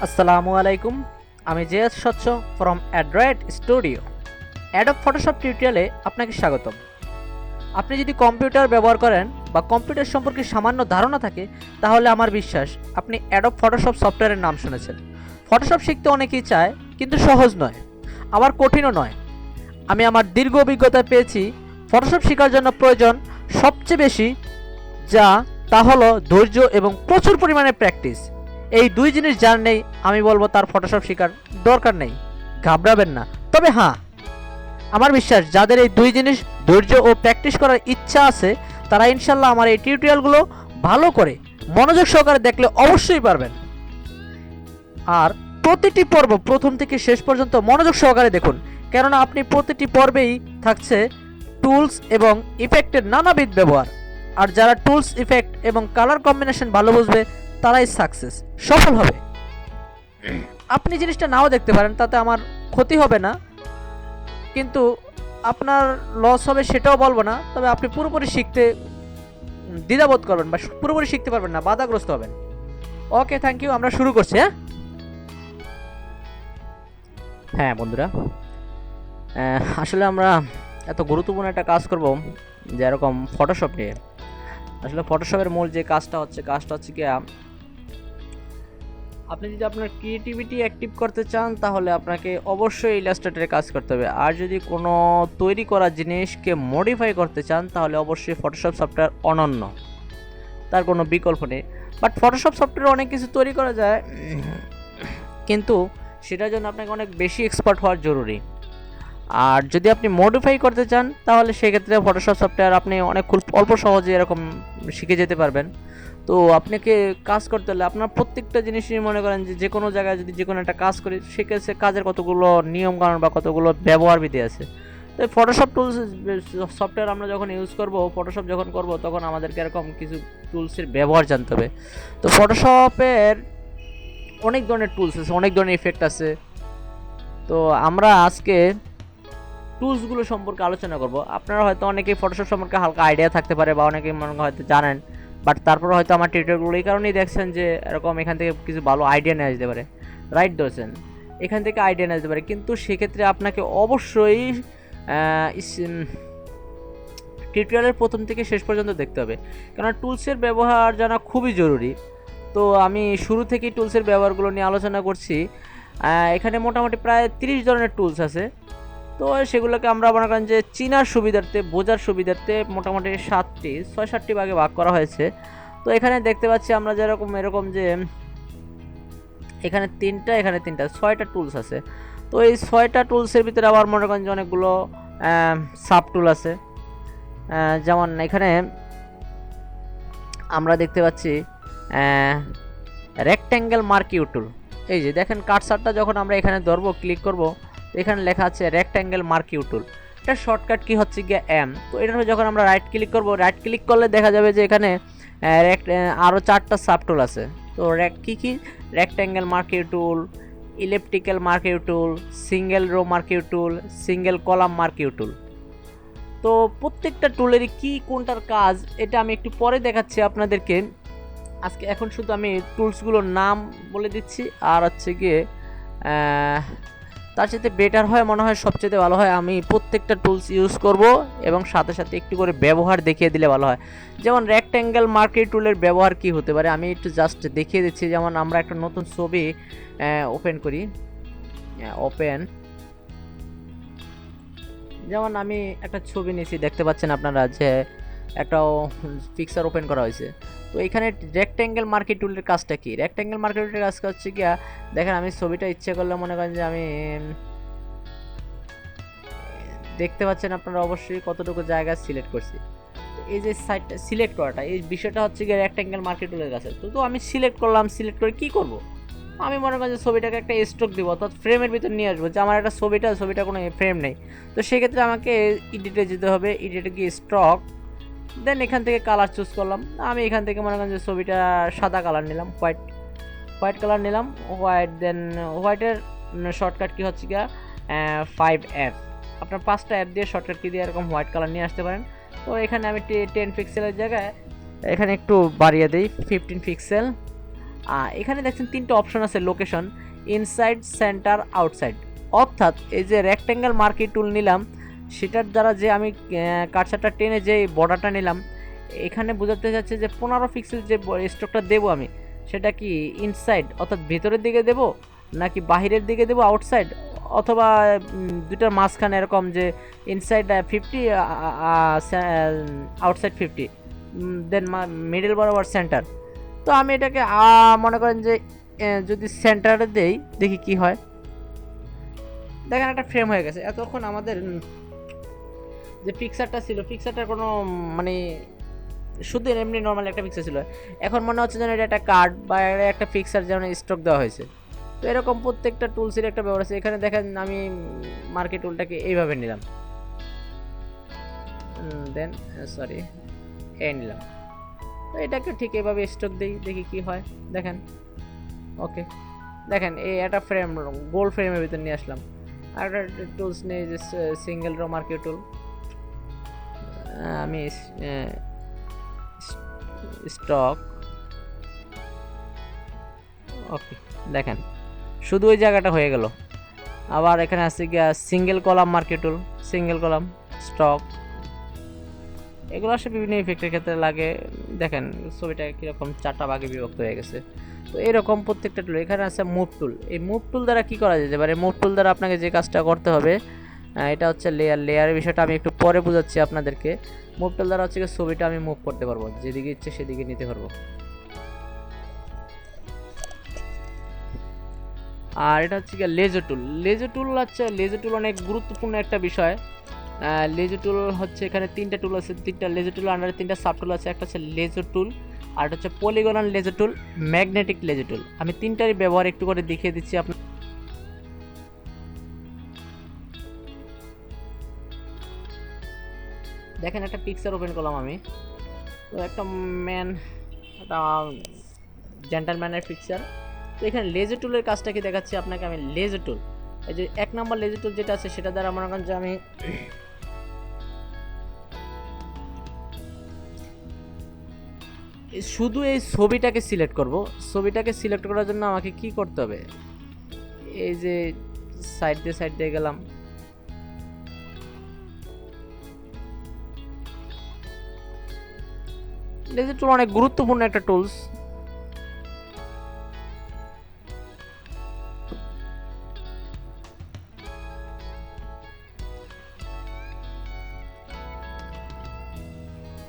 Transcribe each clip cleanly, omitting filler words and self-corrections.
আসসালামু আলাইকুম। আমি জেএস স্বচ্ছ from Android studio. Adobe Photoshop টিউটোরিয়ালে আপনাকে স্বাগতম। আপনি যদি কম্পিউটার ব্যবহার করেন বা কম্পিউটার সম্পর্কে সামান্য ধারণা থাকে, তাহলে আমার বিশ্বাস আপনি অ্যাডব ফটোশপ সফটওয়্যারের নাম শুনেছেন। ফটোশপ শিখতে অনেকেই চায়, কিন্তু সহজ নয়, আবার কঠিনও নয়। আমি আমার দীর্ঘ অভিজ্ঞতা পেয়েছি ফটোশপ শেখার জন্য প্রয়োজন সবচেয়ে বেশি যা তা হলো ধৈর্য এবং প্রচুর পরিমাণে প্র্যাকটিস। এই দুই জিনিস যার নেই, আমি বলবো তার ফটোশপ শেখার দরকার নেই। ঘাবড়াবেন না। তবে হ্যাঁ, আমার বিশ্বাস যাদের এই দুই জিনিস ধৈর্য ও প্র্যাকটিস করার ইচ্ছা আছে, তারা ইনশাল্লাহ আমার এই টিউটোরিয়ালগুলো ভালো করে মনোযোগ সহকারে দেখলে অবশ্যই পারবেন। আর প্রতিটি পর্ব প্রথম থেকে শেষ পর্যন্ত মনোযোগ সহকারে দেখুন, কেননা আপনি প্রতিটি পর্বেই থাকছে টুলস এবং ইফেক্টের নানাবিধ ব্যবহার। আর যারা টুলস, ইফেক্ট এবং কালার কম্বিনেশন ভালো বুঝবে, তারাই সাকসেস সফল হবে। আপনি জিনিসটা নাও দেখতে পারেন, তাতে আমার ক্ষতি হবে না, কিন্তু আপনার লস হবে সেটাও বলবো না। তবে আপনি পুরোপুরি শিখতে দ্বিধাবোধ করবেন বা পুরোপুরি শিখতে পারবেন না, বাধাগ্রস্ত হবেন। ওকে, থ্যাংক ইউ। আমরা শুরু করছি। হ্যাঁ বন্ধুরা, আসলে আমরা এত গুরুত্বপূর্ণ একটা কাজ করব, যেরকম ফটোশপ নিয়ে। আসলে ফটোশপের মূল যে কাজটা হচ্ছে কি, আপনি যদি আপনার ক্রিয়েটিভিটি অ্যাক্টিভ করতে চান, তাহলে আপনাকে অবশ্যই ইলাস্ট্রেটরে কাজ করতে হবে। আর যদি কোনো তৈরি করা জিনিসকে মডিফাই করতে চান, তাহলে অবশ্যই ফটোশপ সফটওয়্যার অনন্য, তার কোনো বিকল্প নেই। বাট ফটোশপ সফটওয়্যারে অনেক কিছু তৈরি করা যায়, কিন্তু সেটার জন্য আপনাকে অনেক বেশি এক্সপার্ট হওয়ার জরুরি। আর যদি আপনি মডিফাই করতে চান, তাহলে সেক্ষেত্রে ফটোশপ সফটওয়্যার আপনি অনেক খুব অল্প সহজে এরকম শিখে যেতে পারবেন। তো আপনাকে কাজ করতে হলে আপনার প্রত্যেকটা জিনিসই মনে করেন যে কোনো জায়গায় যদি যে কোনো একটা কাজ করি, সেক্ষেত্রে কাজের কতগুলো নিয়মকানুন বা কতগুলো ব্যবহার বিধি আছে। তো ফটোশপ টুলস সফটওয়্যার আমরা যখন ইউজ করব, ফটোশপ যখন করব, তখন আমাদেরকে এরকম কিছু টুলসের ব্যবহার জানতে হবে। তো ফটোশপের অনেক ধরনের টুলস আছে, অনেক ধরনের ইফেক্ট আছে। তো আমরা আজকে টুলসগুলো সম্পর্কে আলোচনা করব। আপনারা হয়তো অনেকেই ফটোশপ সম্পর্কে হালকা আইডিয়া থাকতে পারে, বা অনেকেই মনে হয়তো জানেন, বাট তারপরে হয়তো আমার টিউটোরিয়ালগুলো এই কারণেই দেখছেন যে এরকম এখান থেকে কিছু ভালো আইডিয়া নিয়ে আসতে পারে। রাইট ধরছেন, এখান থেকে আইডিয়া নিয়ে আসতে পারে, কিন্তু সেক্ষেত্রে আপনাকে অবশ্যই টিউটোরিয়ালের প্রথম থেকে শেষ পর্যন্ত দেখতে হবে, কারণ টুলসের ব্যবহার জানা খুবই জরুরি। তো আমি শুরু থেকেই টুলসের ব্যবহারগুলো নিয়ে আলোচনা করছি। এখানে মোটামুটি প্রায় 30 ধরনের টুলস আছে। তো সেগুলোকে আমরা মনে করেন যে চিনার সুবিধার্থে, বোঝার সুবিধার্থে মোটামুটি 6-7টি ভাগে ভাগ করা হয়েছে। তো এখানে দেখতে পাচ্ছি আমরা যেরকম এরকম যে এখানে 6টা টুলস আছে। তো এই 6টা টুলসের ভিতরে আবার মনে করেন যে অনেকগুলো সাব টুল আছে। যেমন এখানে আমরা দেখতে পাচ্ছি রেক্ট্যাঙ্গেল মার্কিউ টুল। এই যে দেখেন, কার্সারটা যখন আমরা এখানে ধরবো, ক্লিক করব, তো এখানে লেখা আছে রেক্ট্যাঙ্গেল মার্কিউ টুল। এটা শর্টকাট কি হচ্ছে গিয়ে এম। তো এটার যখন আমরা রাইট ক্লিক করব, রাইট ক্লিক করলে দেখা যাবে যে এখানে আরও 4টা সাব টুল আছে। তো কি রেক্ট্যাঙ্গেল মার্কিউ টুল, ইলেপটিক্যাল মার্কিউ টুল, সিঙ্গেল রো মার্কিউ টুল, সিঙ্গেল কলাম মার্কিউ টুল। তো প্রত্যেকটা টুলেরই কি কোনটার কাজ, এটা আমি একটু পরে দেখাচ্ছি আপনাদেরকে। এখন শুধু আমি টুলসগুলোর নাম বলে দিচ্ছি। আর হচ্ছে গিয়ে তার সাথে বেটার হয়, মনে হয় সবচেয়ে ভালো হয় আমি প্রত্যেকটা টুলস ইউজ করব এবং সাথে সাথে একটু করে ব্যবহার দেখিয়ে দিলে ভালো হয়। যেমন রেক্ট্যাঙ্গেল মার্কিউ টুলের ব্যবহার কি হতে পারে, আমি একটু জাস্ট দেখিয়ে দিচ্ছি। যেমন আমরা একটা নতুন ছবি ওপেন করি, যেমন আমি একটা ছবি নিয়েছি, দেখতে পাচ্ছেন আপনারা যে একটা পিকচার ওপেন করা হয়েছে। তো এখানে রেক্ট্যাঙ্গেল মার্কিউ টুলের কাজটা কি? রেক্ট্যাঙ্গেল মার্কিউ টুলের কাজ হচ্ছে কি, দেখেন আমি ছবিটা ইচ্ছে করলে মনে করেন যে আমি দেখতে পাচ্ছেন আপনারা অবশ্যই কতটুকু জায়গা সিলেক্ট করছি। এই যে সাইডটা সিলেক্ট করাটা, এই বিষয়টা হচ্ছে গিয়ে রেক্ট্যাঙ্গেল মার্কিউ টুলের কাছে। তো আমি সিলেক্ট করলাম, সিলেক্ট করে কি করব, আমি মনে করেন যে ছবিটাকে একটা স্ট্রোক দিব, অর্থাৎ ফ্রেমের ভিতর নিয়ে আসবো। যে আমার একটা ছবিটা কোনো ফ্রেম নেই, তো সেক্ষেত্রে আমাকে এডিটে যেতে হবে, এডিটে গিয়ে স্ট্রোক, দেন এখান থেকে কালার চুজ করলাম। আমি এখান থেকে মনে করেন যে ছবিটা সাদা কালার নিলাম, হোয়াইট কালার নিলাম, দেন হোয়াইটের শর্টকাট কি হচ্ছে গিয়া 5F। আপনার 5টা অ্যাপ দিয়ে শর্টকাট কি দিয়ে এরকম হোয়াইট কালার নিয়ে আসতে পারেন। তো এখানে আমি 10 পিক্সেলের জায়গায় এখানে একটু বাড়িয়ে দিই, 15 পিক্সেল। এখানে দেখছেন তিনটে অপশন আছে, লোকেশন, ইনসাইড, সেন্টার, আউটসাইড। অর্থাৎ এই যে রেক্ট্যাঙ্গেল মার্কি টুল নিলাম, সেটার দ্বারা যে আমি কার্সারটা টেনে যে বর্ডারটা নিলাম, এখানে বোঝাতে যাচ্ছে যে 15 পিক্সেল যে স্ট্রোকটা দেবো আমি, সেটা কি ইনসাইড অর্থাৎ ভেতরের দিকে দেবো, নাকি বাহিরের দিকে দেবো আউটসাইড, অথবা দুটার মাঝখানে এরকম যে ইনসাইড 50 আউটসাইড 50, দেন মিডল বরাবর সেন্টার। তো আমি এটাকে মনে করেন যে যদি সেন্টারে দেই, দেখি কি হয়। দেখেন একটা ফ্রেম হয়ে গেছে। এতক্ষণ আমাদের যে পিকচারটা ছিল, পিকচারটার কোনো মানে শুধু এমনি নর্মাল একটা পিকচার ছিল, এখন মনে হচ্ছে যেন এটা একটা কার্ড বা একটা পিকচার যেন স্টক দেওয়া হয়েছে। তো এরকম প্রত্যেকটা টুলসের একটা ব্যবহার আছে। এখানে দেখেন আমি মার্কেট টুলটাকে এইভাবে নিলাম, দেন সরি নিলাম। তো এটাকে ঠিক এভাবে স্টক দিই, দেখি কি হয়। দেখেন ওকে, দেখেন এই একটা ফ্রেম গোল ফ্রেমের ভিতর নিয়ে আসলাম। আর একটা টুলস নেই যে সিঙ্গেল রো মার্কেট টুল, আমি স্টক ওকে, দেখেন শুধু ওই জায়গাটা হয়ে গেল। আবার এখানে আছে গিয়া সিঙ্গেল কলাম মার্কেট টুল, সিঙ্গেল কলাম স্টক, এগুলো আসলে বিভিন্ন ইফেক্টের ক্ষেত্রে লাগে। দেখেন ছবিটা কীরকম চারটা ভাগে বিভক্ত হয়ে গেছে। তো এরকম প্রত্যেকটা টুল। এখানে আছে মুভ টুল। এই মুভ টুল দ্বারা কী করা যেতে পারে? মুভ টুল দ্বারা আপনাকে যে কাজটা করতে হবে, এটা হচ্ছে লেয়ারের বিষয়টা আমি একটু পরে বোঝাচ্ছি আপনাদেরকে। মুভ টুল দ্বারা হচ্ছে ছবিটা আমি মুভ করতে পারবো, যেদিকে ইচ্ছে সেদিকে নিতে পারবো। আর এটা হচ্ছে কি লেজার টুল। লেজার টুল হচ্ছে, লেজার টুল অনেক গুরুত্বপূর্ণ একটা বিষয়। লেজার টুল হচ্ছে এখানে তিনটা টুল আছে, তিনটা লেজার টুল আন্ডারে তিনটা সাব টুল আছে। একটা হচ্ছে লেজার টুল, আর এটা হচ্ছে পলিগনাল লেজার টুল, ম্যাগনেটিক লেজার টুল। আমি তিনটারই ব্যবহার একটু করে দেখিয়ে দিচ্ছি আপনার। দেখেন একটা পিকচার ওপেন করলাম আমি, তো একটা ম্যান, একটা জেন্টালম্যানের পিকচার। তো এখানে লেজার টুলের কাজটা কি দেখাচ্ছি আপনাকে আমি। লেজার টুল, এই যে 1 নম্বর লেজার টুল যেটা আছে, সেটা দ্বারা মনে করেন যে আমি শুধু এই ছবিটাকে সিলেক্ট করব। ছবিটাকে সিলেক্ট করার জন্য আমাকে কি করতে হবে? এই যে সাইড দিয়ে গেলাম, লেজার টুল অনেক গুরুত্বপূর্ণ একটা টুলস।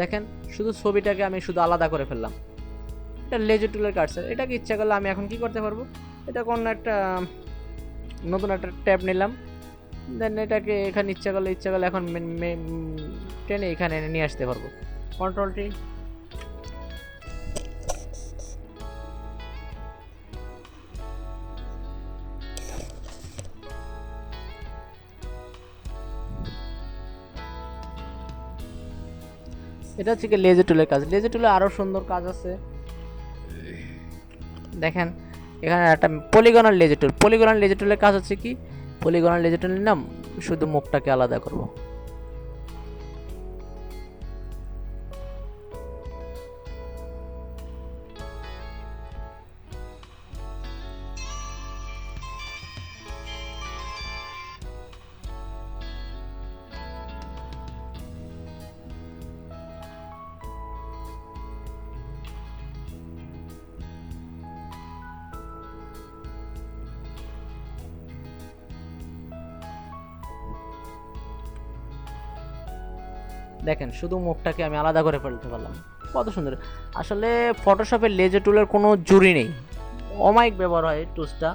দেখেন শুধু ছবিটাকে আমি শুধু আলাদা করে ফেললাম। এটা লেজার টুলের কার্সার। এটাকে ইচ্ছা করলে আমি এখন কি করতে পারবো? এটা কোন একটা নতুন একটা ট্যাব নিলাম, দেন এটাকে এখানে ইচ্ছা করলে এখন টেনে এখানে নিয়ে আসতে পারবো। কন্ট্রোল-টি, এটা হচ্ছে কি লেজার টুলের কাজ। লেজার টুলে আরো সুন্দর কাজ আছে। দেখেন এখানে একটা পলিগনাল লেজার টুল। পলিগনাল লেজার টুলের কাজ হচ্ছে কি, পলিগনাল লেজার টুল নিলাম, শুধু মুখটাকে আলাদা করব। দেখেন শুধু মুখটাকে আমি আলাদা করে ফেলতে পারলাম, কত সুন্দর। আসলে ফটোশপের লেজার টুলের কোনো জুড়ি নেই, অমাইক ব্যবহার হয় এই টুলসটা।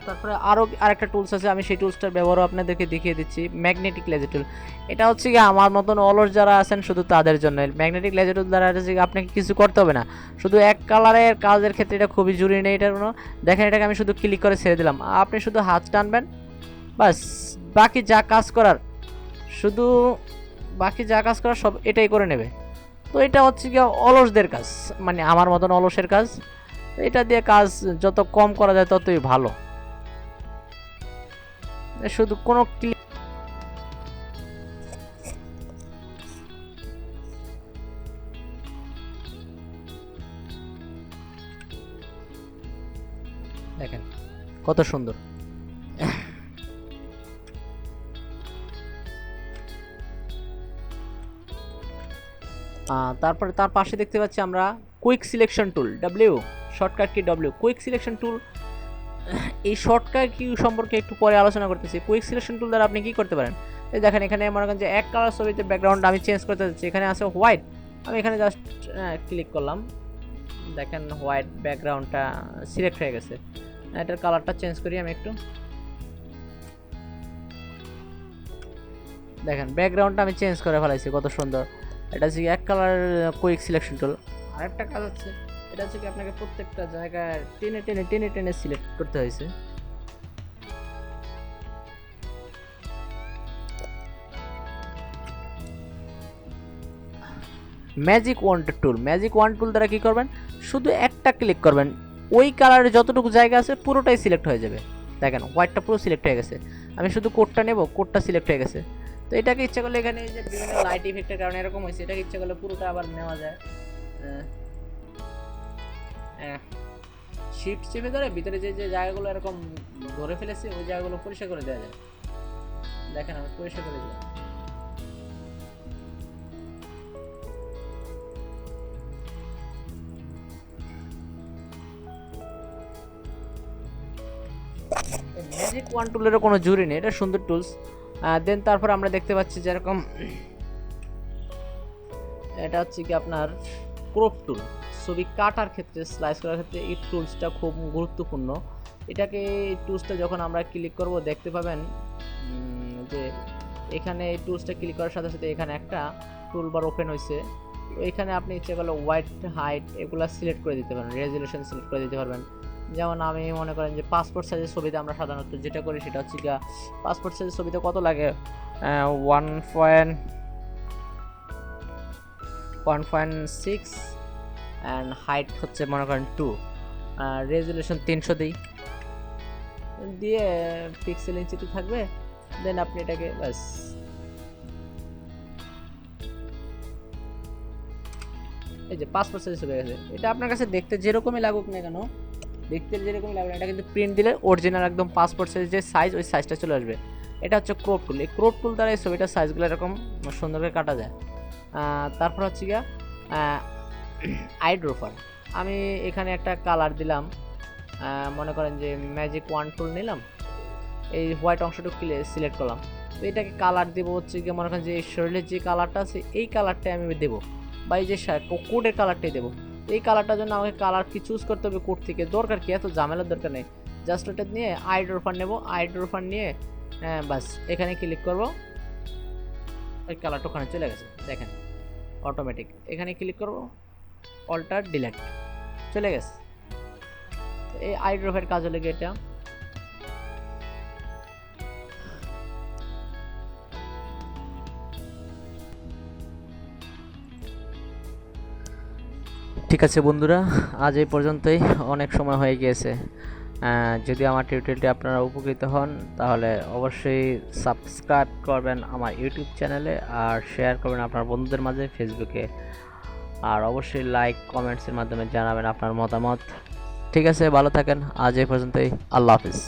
তারপরে আরও আরেকটা টুলস আছে, আমি সেই টুলসটার ব্যবহারও আপনাদেরকে দেখিয়ে দিচ্ছি। ম্যাগনেটিক লেজার টুল, এটা হচ্ছে কি আমার মতন অলস যারা আছেন শুধু তাদের জন্য। ম্যাগনেটিক লেজার টুল দ্বারা হচ্ছে আপনাকে কিছু করতে হবে না, শুধু এক কালারের কাজের ক্ষেত্রে এটা খুবই জরুরি নেই এটার কোনো। দেখেন এটাকে আমি শুধু ক্লিক করে ছেড়ে দিলাম, আপনি শুধু হাত টানবেন, বাস বাকি যা কাজ করার শুধু বাকি যা কাজ করার সব এটাই করে নেবে। তো এটা হচ্ছে কি অলসদের কাজ, মানে আমার মতন অলসের কাজ। এটা দিয়ে কাজ যত কম করা যায় ততই ভালো। শুধু কোনো ক্লিক, কত সুন্দর। তারপরে তার পাশে দেখতে পাচ্ছি আমরা quick selection tool, W shortcut key W, quick selection tool. এই শর্টকাট কি সম্পর্কে একটু পরে আলোচনা করতেছি। কুইক সিলেকশন টুল দ্বারা আপনি কি করতে পারেন, এই দেখেন এখানে মনে করেন যে এক কালার ছবিতে ব্যাকগ্রাউন্ড আমি চেঞ্জ করতে যাচ্ছি, এখানে আছে হোয়াইট, আমি এখানে জাস্ট ক্লিক করলাম, দেখেন হোয়াইট ব্যাকগ্রাউন্ডটা সিলেক্ট হয়ে গেছে। এটার কালারটা চেঞ্জ করি আমি একটু, দেখেন ব্যাকগ্রাউন্ডটা আমি চেঞ্জ করে ফেলাইছি, কত সুন্দর। এটা হচ্ছে এক কালার কুইক সিলেকশন টুল। আরেকটা কাজ হচ্ছে, এটা হচ্ছে কি আপনাকে প্রত্যেকটা জায়গায় টেনে টেনে টেনে টেনে সিলেক্ট করতে হয়েছে। ম্যাজিক ওয়ান্ড টুল, ম্যাজিক ওয়ান্ড টুল দ্বারা কি করবেন, শুধু একটা ক্লিক করবেন, ওই কালারের যতটুকু জায়গা আছে পুরোটাই সিলেক্ট হয়ে যাবে। দেখেন হোয়াইটটা পুরো সিলেক্ট হয়ে গেছে, আমি শুধু কোডটা নেব, কোডটা সিলেক্ট হয়ে গেছে। তো এটাকে ইচ্ছা করলে এখানে যে বিভিন্ন লাইট ইফেক্টের কারণে এরকম হয়েছে, এটাকে ইচ্ছা করলে পুরোটা আবার নেওয়া যায়। শিফট চেপে ধরে ভিতরে যে যে জায়গাগুলো এরকম ধরে ফেলেছে ওই জায়গাগুলো পরিষ্কার করে দেওয়া যায়। দেখেন আমি পরিষ্কার করে দিলাম। ম্যাজিক ওয়ান টুলেরও কোনো জুড়ি নেই, এটা সুন্দর টুলস। দেন তারপর আমরা দেখতে পাচ্ছি যেরকম এটা হচ্ছে কি আপনার ক্রপ টুল, ছবি কাটার ক্ষেত্রে, স্লাইস করার ক্ষেত্রে এই টুলসটা খুব গুরুত্বপূর্ণ। এটাকে এই টুলসটা যখন আমরা ক্লিক করব দেখতে পাবেন যে এখানে এই টুলসটা ক্লিক করার সাথে সাথে এখানে একটা টুলবার ওপেন হয়েছে। তো এখানে আপনি ইচ্ছে করলে হোয়াইট, হাইট এগুলো সিলেক্ট করে দিতে পারেন, রেজুলেশন সিলেক্ট করে দিতে পারবেন। যেমন আমি মনে করেন যে পাসপোর্ট সাইজের ছবিতে আমরা সাধারণত যেটা করি সেটা হচ্ছে গিয়া, পাসপোর্ট সাইজের ছবিতে কত লাগে 1.6 অ্যান্ড হাইট হচ্ছে মনে করেন 2, রেজুলেশন 300 দিই, দিয়ে পিক্সেল ইঞ্চিতে থাকবে। দেন আপনি এটাকে ব্যাস এই যে পাসপোর্ট সাইজ ছবি গেছে। এটা আপনার কাছে দেখতে যেরকমই লাগুক না কেন, দেখতে যেরকমই লাগুক না, এটা কিন্তু প্রিন্ট দিলে অরিজিনাল একদম পাসপোর্ট সাইজ যে সাইজ ওই সাইজটা চলে আসবে। এটা হচ্ছে ক্রপ টুল, এই ক্রপ টুল দ্বারা এই ছবিটার সাইজগুলো এরকম সুন্দর করে কাটা যায়। তারপর হচ্ছে গিয়া আইড্রোফার, আমি এখানে একটা কালার দিলাম, মনে করেন যে ম্যাজিক ওয়ান টুল নিলাম, এই হোয়াইট অংশটুকু সিলেক্ট করলাম। তো এটাকে কালার দেবো হচ্ছে গিয়ে মনে করেন যে এই শরীরের যে কালারটা আছে এই কালারটাই আমি দেবো, বা এই যে কোডের কালারটাই দেবো। এই কালারটার জন্য আমাকে কালার কি চুজ করতে হবে কোড থেকে, দরকার কি এত ঝামেলার দরকার নেই। জাস্ট ওটা নিয়ে আইড্রোফার নেবো, আইড্রোফার নিয়ে বাস এখানে ক্লিক করবো, ওই কালারটা ওখানে চলে গেছে দেখেন অটোমেটিক। এখানে ক্লিক করবো, অল্টার ডিলেট, চলে গেছে। এই আইড্রোফের কাজ হলে গিয়ে এটা ঠিক আছে বন্ধুরা, আজ এই পর্যন্তই, অনেক সময় হয়ে গিয়েছে। যদি আমার টিউটোরিয়ালটি আপনারা উপকৃত হন তাহলে অবশ্যই সাবস্ক্রাইব করবেন আমার ইউটিউব চ্যানেলে, আর শেয়ার করবেন আপনার বন্ধুদের মাঝে ফেসবুকে, আর অবশ্যই লাইক কমেন্টসের মাধ্যমে জানাবেন আপনার মতামত। ঠিক আছে, ভালো থাকেন, আজ এই পর্যন্তই, আল্লাহ হাফিজ।